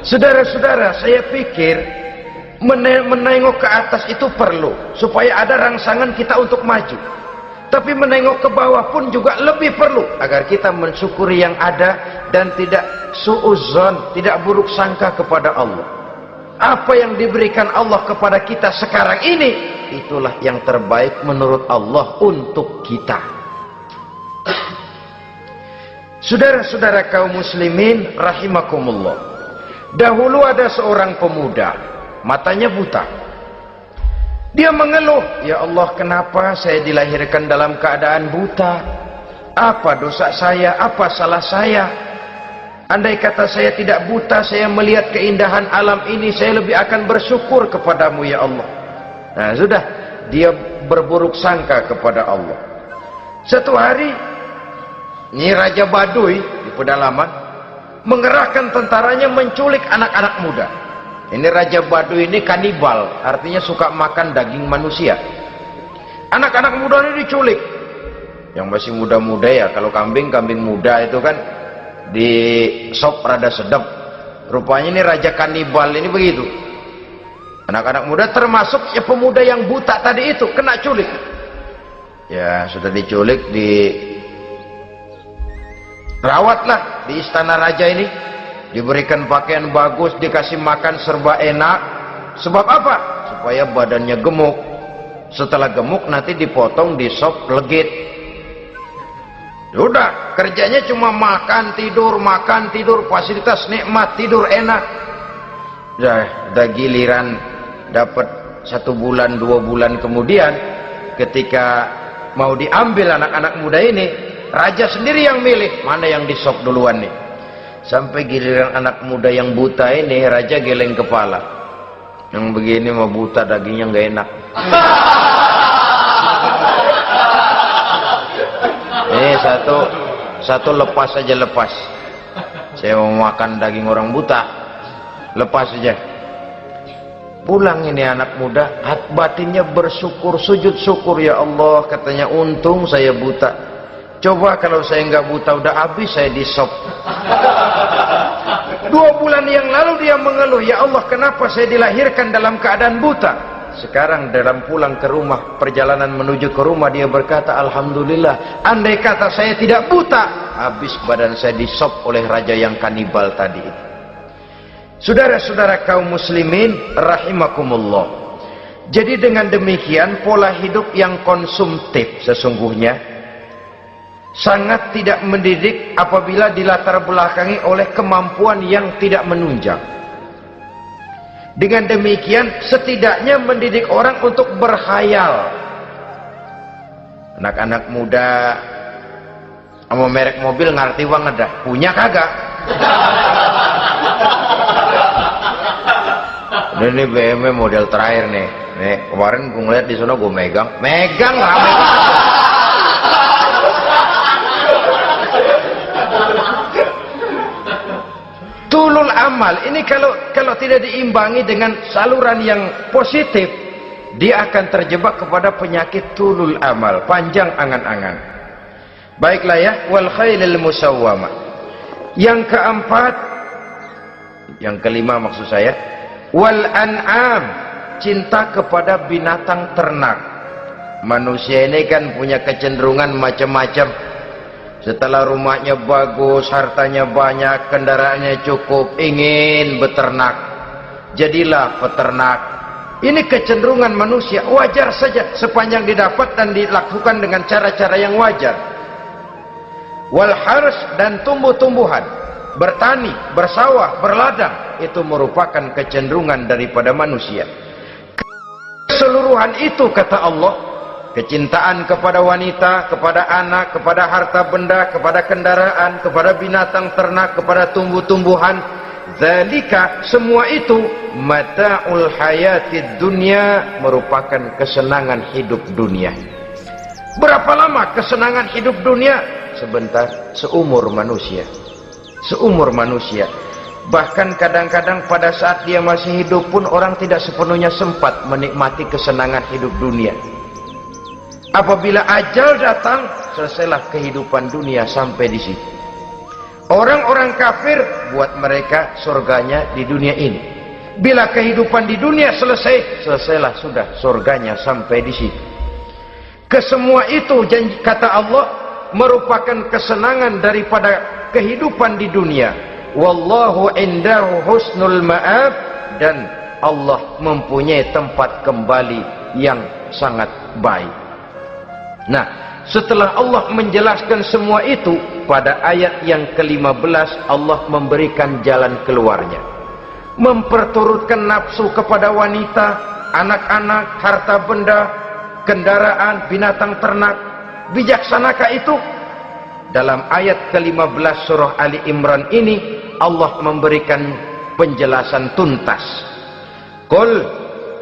Saudara-saudara, saya pikir menengok ke atas itu perlu supaya ada rangsangan kita untuk maju. Tapi menengok ke bawah pun juga lebih perlu agar kita mensyukuri yang ada dan tidak suudzon, tidak buruk sangka kepada Allah. Apa yang diberikan Allah kepada kita sekarang ini, itulah yang terbaik menurut Allah untuk kita. Saudara-saudara kaum muslimin rahimakumullah. Dahulu ada seorang pemuda, matanya buta. Dia mengeluh, ya Allah, kenapa saya dilahirkan dalam keadaan buta? Apa dosa saya? Apa salah saya? Andai kata saya tidak buta, saya melihat keindahan alam ini, saya lebih akan bersyukur kepadamu ya Allah. Nah sudah, dia berburuk sangka kepada Allah. Satu hari, ini Raja Baduy di pedalaman mengerahkan tentaranya menculik anak-anak muda. Ini Raja Baduy ini kanibal, artinya suka makan daging manusia. Anak-anak muda ini diculik. Yang masih muda-muda ya, kalau kambing muda itu kan di sop rada sedap. Rupanya ini Raja kanibal ini begitu. Anak-anak muda termasuk ya pemuda yang buta tadi itu kena culik. Ya sudah diculik, rawatlah di istana raja ini, diberikan pakaian bagus, dikasih makan serba enak. Sebab apa? Supaya badannya gemuk. Setelah gemuk nanti dipotong di sop legit. Udah, kerjanya cuma makan tidur, fasilitas nikmat, tidur enak. Udah giliran dapat 1 bulan 2 bulan kemudian, ketika mau diambil anak-anak muda ini, raja sendiri yang milih mana yang disop duluan nih. Sampai giliran anak muda yang buta ini, raja geleng kepala. Yang begini mah buta, dagingnya nggak enak. Ini satu lepas saja, lepas. Saya mau makan daging orang buta, lepas saja. Pulang ini anak muda, batinnya bersyukur, sujud syukur, ya Allah, katanya, untung saya buta. Coba kalau saya nggak buta udah habis saya di sop. 2 bulan yang lalu dia mengeluh, ya Allah kenapa saya dilahirkan dalam keadaan buta. Sekarang dalam pulang ke rumah, perjalanan menuju ke rumah, dia berkata, alhamdulillah, andai kata saya tidak buta, habis badan saya disop oleh raja yang kanibal tadi. Saudara-saudara kaum muslimin rahimakumullah. Jadi dengan demikian pola hidup yang konsumtif sesungguhnya sangat tidak mendidik apabila dilatar belakangi oleh kemampuan yang tidak menunjang. Dengan demikian setidaknya mendidik orang untuk berkhayal. Anak-anak muda sama merek mobil ngerti banget dah, punya kagak? Ini BMW model terakhir nih. Nih kemarin gue ngeliat di sana, gue megang rame banget. Tulul amal ini kalau tidak diimbangi dengan saluran yang positif, dia akan terjebak kepada penyakit tulul amal, panjang angan-angan. Baiklah ya, wal khailil musawwamah. Yang keempat, yang kelima maksud saya, wal an'am, cinta kepada binatang ternak. Manusia ini kan punya kecenderungan macam-macam. Setelah rumahnya bagus, hartanya banyak, kendaraannya cukup, ingin beternak. Jadilah peternak. Ini kecenderungan manusia, wajar saja sepanjang didapat dan dilakukan dengan cara-cara yang wajar. Wal hars, dan tumbuh-tumbuhan, bertani, bersawah, berladang, itu merupakan kecenderungan daripada manusia. Keseluruhan itu kata Allah, kecintaan kepada wanita, kepada anak, kepada harta benda, kepada kendaraan, kepada binatang ternak, kepada tumbuh-tumbuhan, zalika, semua itu mata'ul hayatid dunya, merupakan kesenangan hidup dunia. Berapa lama kesenangan hidup dunia? Sebentar, seumur manusia. Seumur manusia. Bahkan kadang-kadang pada saat dia masih hidup pun orang tidak sepenuhnya sempat menikmati kesenangan hidup dunia. Apabila ajal datang, selesailah kehidupan dunia sampai di situ. Orang-orang kafir, buat mereka surganya di dunia ini. Bila kehidupan di dunia selesai, selesailah sudah surganya sampai di situ. Kesemua itu janji kata Allah merupakan kesenangan daripada kehidupan di dunia. Wallahu indahu husnul ma'ab, dan Allah mempunyai tempat kembali yang sangat baik. Nah, setelah Allah menjelaskan semua itu, pada ayat yang ke-15 Allah memberikan jalan keluarnya. Memperturutkan nafsu kepada wanita, anak-anak, harta benda, kendaraan, binatang ternak. Bijaksanakah itu? Dalam ayat ke-15 surah Ali Imran ini Allah memberikan penjelasan tuntas. Qul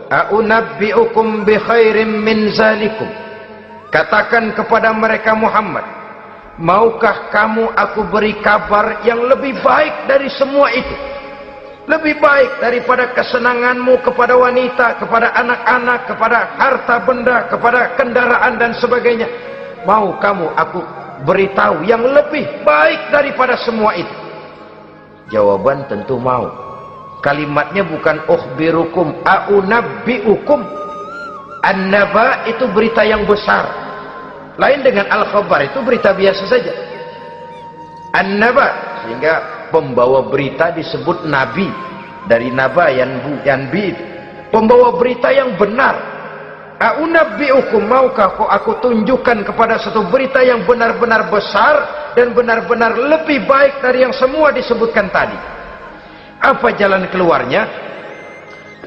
a'unabbi'ukum bi khairim min zalikum. Katakan kepada mereka Muhammad, maukah kamu aku beri kabar yang lebih baik dari semua itu? Lebih baik daripada kesenanganmu kepada wanita, kepada anak-anak, kepada harta benda, kepada kendaraan dan sebagainya. Mau kamu aku beritahu yang lebih baik daripada semua itu? Jawaban tentu mau. Kalimatnya bukan ukhbirukum, a'unabbi'ukum. An-naba itu berita yang besar. Lain dengan al-khabar, itu berita biasa saja. An-naba, sehingga pembawa berita disebut nabi. Dari naba yanbi, pembawa berita yang benar. A'unabbi'ukum, maukah aku tunjukkan kepada satu berita yang benar-benar besar dan benar-benar lebih baik dari yang semua disebutkan tadi. Apa jalan keluarnya?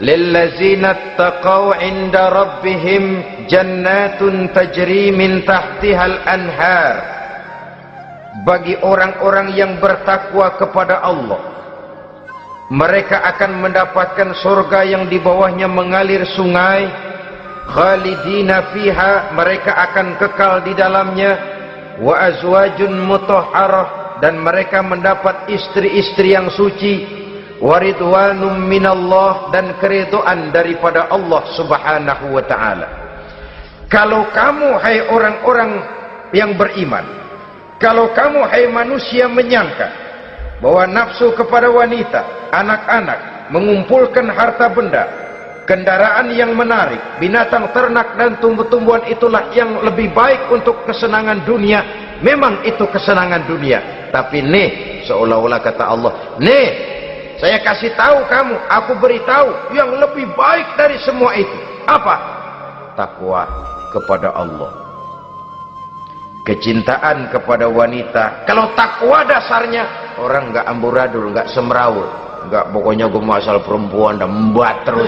Lillazina taqaw 'inda rabbihim jannatun tajri min tahtihal anhar. Bagi orang-orang yang bertakwa kepada Allah, mereka akan mendapatkan surga yang di bawahnya mengalir sungai. Khalidina fiha, mereka akan kekal di dalamnya. Wa azwajun mutahharah, dan mereka mendapat istri-istri yang suci. Waridwanum minallah, dan keridhaan daripada Allah subhanahu wa ta'ala. Kalau kamu hai orang-orang yang beriman, kalau kamu hai manusia menyangka bahwa nafsu kepada wanita, anak-anak, mengumpulkan harta benda, kendaraan yang menarik, binatang ternak dan tumbuh-tumbuhan itulah yang lebih baik untuk kesenangan dunia. Memang itu kesenangan dunia, tapi nih, seolah-olah kata Allah, nih, saya kasih tahu kamu, aku beritahu yang lebih baik dari semua itu. Apa? Takwa kepada Allah, kecintaan kepada wanita. Kalau takwa dasarnya, orang nggak amburadul, nggak semrawut, nggak pokoknya gue asal perempuan dan membuat terus.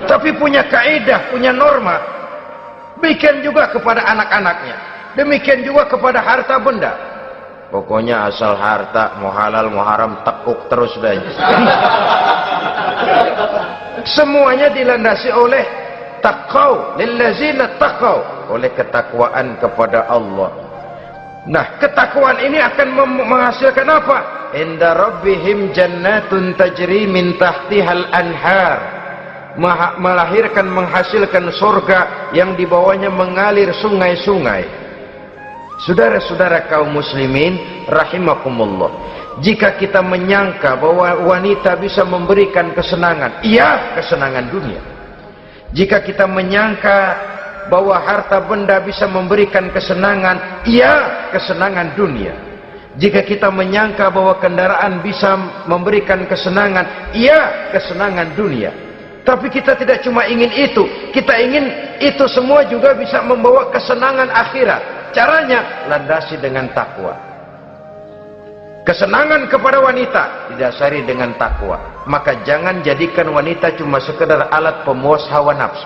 Tapi punya kaidah, punya norma. Demikian juga kepada anak-anaknya, demikian juga kepada harta benda. Pokoknya asal harta, mau halal mau haram, tekuk terus dah. Semuanya dilandasi oleh taqau, lillazina taqau, oleh ketakwaan kepada Allah. Nah, ketakwaan ini akan menghasilkan apa? Inda rabbihim jannatun tajri min tahtihal anhar. Melahirkan, menghasilkan surga yang di bawahnya mengalir sungai-sungai. Saudara-saudara kaum muslimin rahimakumullah, jika kita menyangka bahwa wanita bisa memberikan kesenangan, iya, kesenangan dunia. Jika kita menyangka bahwa harta benda bisa memberikan kesenangan, iya, kesenangan dunia. Jika kita menyangka bahwa kendaraan bisa memberikan kesenangan, iya, kesenangan dunia. Tapi kita tidak cuma ingin itu, kita ingin itu semua juga bisa membawa kesenangan akhirat. Caranya landasi dengan takwa. Kesenangan kepada wanita didasari dengan takwa. Maka jangan jadikan wanita cuma sekedar alat pemuas hawa nafsu.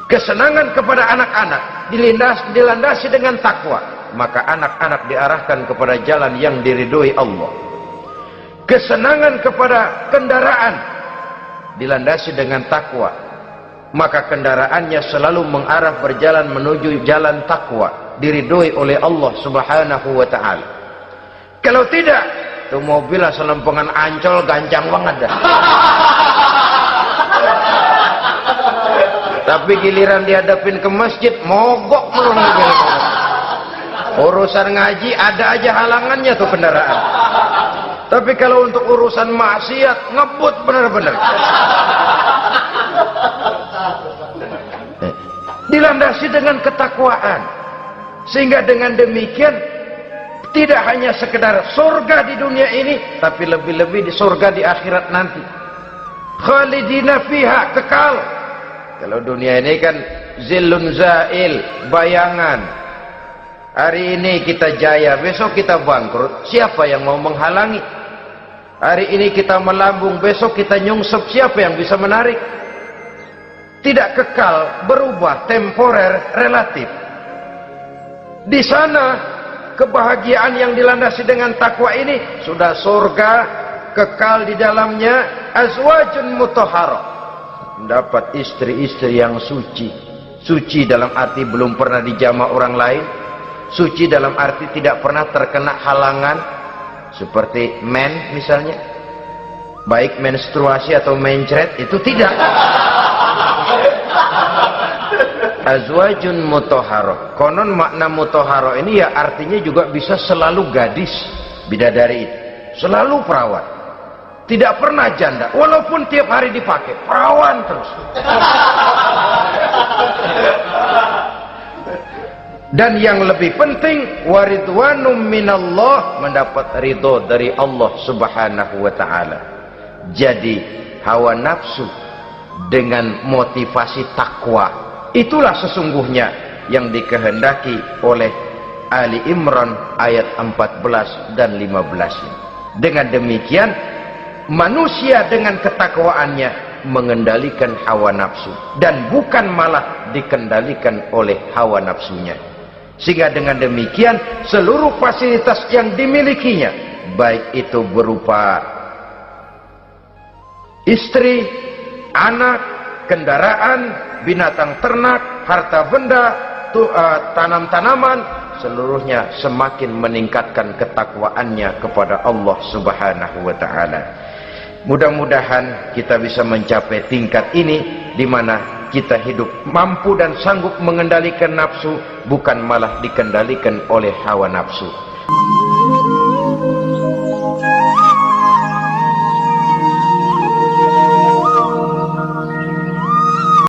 Kesenangan kepada anak-anak dilandasi dengan takwa. Maka anak-anak diarahkan kepada jalan yang diridhoi Allah. Kesenangan kepada kendaraan dilandasi dengan takwa, maka kendaraannya selalu mengarah berjalan menuju jalan takwa, diridhoi oleh Allah Subhanahu wa taala. Kalau tidak, tuh mobil asal lempengan Ancol gancang banget dah. Tapi giliran dihadapin ke masjid, mogok melulu mobil. Urusan ngaji ada aja halangannya tuh kendaraan. Tapi kalau untuk urusan maksiat, ngebut benar-benar. Dilandasi dengan ketakwaan. Sehingga dengan demikian, tidak hanya sekedar surga di dunia ini, tapi lebih-lebih di surga di akhirat nanti. Khalidina fiha, kekal. Kalau dunia ini kan zillun zail, bayangan. Hari ini kita jaya, besok kita bangkrut. Siapa yang mau menghalangi? Hari ini kita melambung, besok kita nyungsep. Siapa yang bisa menarik? Tidak kekal, berubah, temporer, relatif. Di sana kebahagiaan yang dilandasi dengan takwa ini sudah surga, kekal di dalamnya, azwajun mutahharah. Mendapat istri-istri yang suci. Suci dalam arti belum pernah dijamah orang lain. Suci dalam arti tidak pernah terkena halangan. Seperti men misalnya, baik menstruasi atau mencret, itu tidak. Azwajun mutahharah. Konon makna mutahharah ini ya artinya juga bisa selalu gadis, bidadari itu, selalu perawan, tidak pernah janda, walaupun tiap hari dipakai, perawan terus. Dan yang lebih penting, waridwanum minallah, mendapat ridho dari Allah Subhanahu wa taala. Jadi hawa nafsu dengan motivasi takwa, itulah sesungguhnya yang dikehendaki oleh Ali Imran ayat 14 dan 15. Dengan demikian, manusia dengan ketakwaannya mengendalikan hawa nafsu dan bukan malah dikendalikan oleh hawa nafsunya. Sehingga dengan demikian seluruh fasilitas yang dimilikinya, baik itu berupa istri, anak, kendaraan, binatang ternak, harta benda, tanam-tanaman, seluruhnya semakin meningkatkan ketakwaannya kepada Allah Subhanahu wa taala. Mudah-mudahan kita bisa mencapai tingkat ini, di mana kita hidup mampu dan sanggup mengendalikan nafsu, bukan malah dikendalikan oleh hawa nafsu.